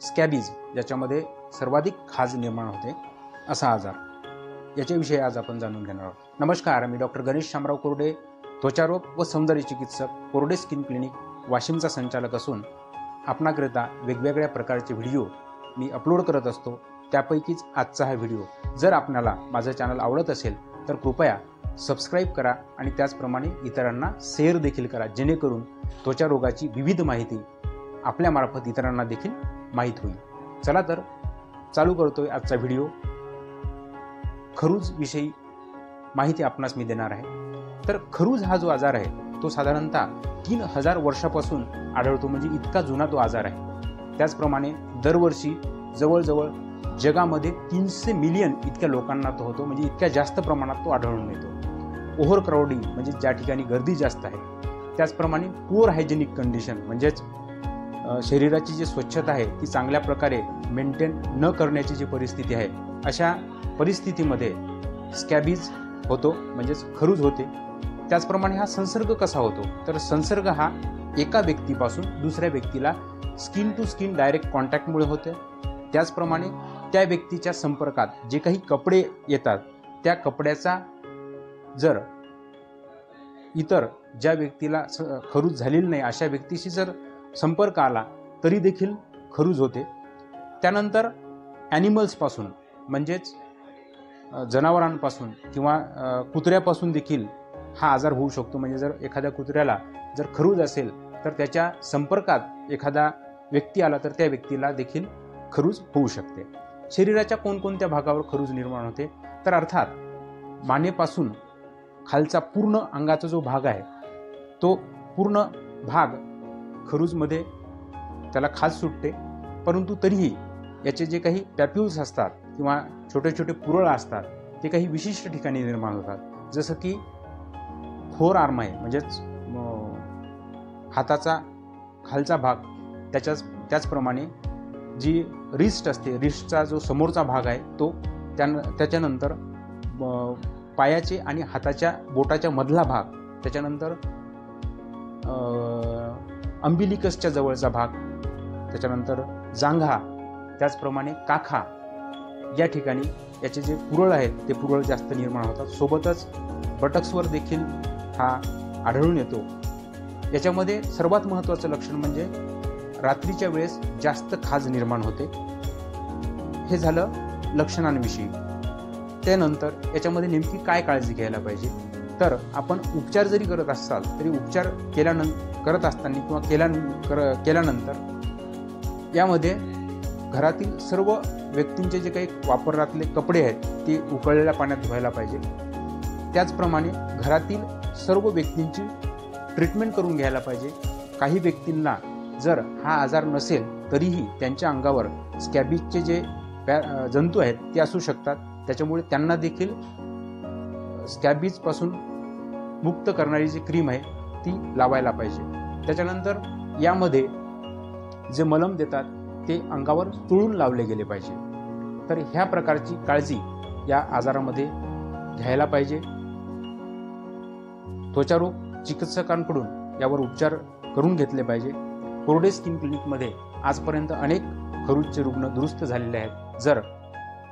Scabies, ज्याच्यामध्ये सर्वाधिक खाज निर्माण होते असा आजार, याच्याविषयी आज आपण जाणून घेणार आहोत। नमस्कार, मी डॉक्टर गणेश शामराव कोरडे, त्वचारोग व सौंदर्य चिकित्सक, कोरडे स्किन क्लिनिक, वाशिमचा संचालक असून आपणाकरिता वेगवेगळ्या प्रकारचे व्हिडिओ मी अपलोड करत असतो। त्यापैकीच आजचा हा व्हिडिओ। जर आपल्याला माझं चॅनल आवडत असेल तर कृपया सबस्क्राईब करा आणि त्याचप्रमाणे इतरांना शेअर देखील करा, जेणेकरून त्वचा रोगाची विविध माहिती आपल्यामार्फत इतरांना देखील माहीत होईल। चला तर चालू करतोय आजचा व्हिडिओ। खरूज विषयी माहिती आपणास मी देणार आहे। तर खरूज हा जो आजार आहे तो साधारणतः 3000 वर्षापासून आढळतो, म्हणजे इतका जुना तो आजार आहे। त्याचप्रमाणे दरवर्षी जवळजवळ जगामध्ये 300 मिलियन इतक्या लोकांना तो होतो, म्हणजे इतक्या जास्त प्रमाणात तो आढळून येतो। ओव्हर क्राउडिंग म्हणजे ज्या ठिकाणी गर्दी जास्त आहे, त्याचप्रमाणे पुअर हायजेनिक कंडिशन म्हणजेच शरीराची जी स्वच्छता आहे ती चांगल्या प्रकारे मेंटेन न करण्याची जी परिस्थिती आहे, अशा परिस्थितीमध्ये स्कॅबीज होतो, म्हणजेच खरूज होते। त्याचप्रमाणे हा संसर्ग कसा होतो, तर संसर्ग हा एका व्यक्तीपासून दुसऱ्या व्यक्तीला स्किन टू स्किन डायरेक्ट कॉन्टॅक्टमुळे होते। त्याचप्रमाणे त्या व्यक्तीच्या संपर्कात जे काही कपडे येतात त्या कपड्याचा जर इतर ज्या व्यक्तीला खरूज झालेली नाही अशा व्यक्तीशी जर संपर्क आला तरी देखील खरूज होते। त्यानंतर ॲनिमल्सपासून म्हणजेच जनावरांपासून किंवा कुत्र्यापासून देखील हा आजार होऊ शकतो। म्हणजे जर एखाद्या कुत्र्याला जर खरूज असेल तर त्याच्या संपर्कात एखादा व्यक्ती आला तर त्या व्यक्तीला देखील खरूज होऊ शकते। शरीराच्या कोणकोणत्या भागावर खरूज निर्माण होते, तर अर्थात मानेपासून खालचा पूर्ण अंगाचा जो भाग आहे तो पूर्ण भाग खरूजमध्ये त्याला खाज सुटते, परंतु तरीही याचे जे काही पॅप्युल्स असतात किंवा छोटे छोटे पुरळ असतात ते काही विशिष्ट ठिकाणी निर्माण होतात। जसं की फोर आर्म आहे, म्हणजेच हाताचा खालचा भाग, त्याचप्रमाणे जी रिस्ट असते, रिस्टचा जो समोरचा भाग आहे तो, त्याच्यानंतर पायाचे आणि हाताच्या बोटाच्या मधला भाग, त्याच्यानंतर अंबिलिकसच्या जवळचा भाग, त्याच्यानंतर जांघा, त्याचप्रमाणे काखा या ठिकाणी याचे जे पुरळ आहेत ते पुरळ जास्त निर्माण होतात। सोबतच बटक्सवर देखील हा आढळून येतो। याच्यामध्ये सर्वात महत्त्वाचं लक्षण म्हणजे रात्रीच्या वेळेस जास्त खाज निर्माण होते। हे झालं लक्षणांविषयी। त्यानंतर याच्यामध्ये नेमकी काय काळजी घ्यायला पाहिजे, तर आपण उपचार जरी करत असाल तरी उपचार करत असताना किंवा केल्यानंतर यामध्ये घरातील सर्व व्यक्तींचे जे काही वापरातले कपडे आहेत ते उकळलेल्या पाण्यात धुवायला पाहिजे। त्याचप्रमाणे घरातील सर्व व्यक्तींची ट्रीटमेंट करून घ्यायला पाहिजे। काही व्यक्तींना जर हा आजार नसेल तरीही त्यांच्या अंगावर स्कॅबीजचे जे जंतू आहेत ते असू शकतात, त्याच्यामुळे त्यांना देखील स्कॅबीजपासून मुक्त करणारी जी क्रीम आहे ती लावायला पाहिजे। त्याच्यानंतर यामध्ये जे मलम देतात ते अंगावर चोळून लावले गेले पाहिजे। तर ह्या प्रकारची काळजी या आजारामध्ये घ्यायला पाहिजे। त्वचारोग चिकित्सकांकडून यावर उपचार करून घेतले पाहिजे। कोरडे स्किन क्लिनिकमध्ये आजपर्यंत अनेक खरूजचे रुग्ण दुरुस्त झालेले आहेत। जर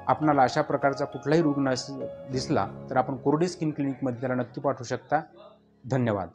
आपणाला अशा प्रकारचा कुठलाही रुग्ण दिसला तर आपण कोरडे स्किन क्लिनिकमध्ये त्याला नक्की पाठवू शकता। धन्यवाद।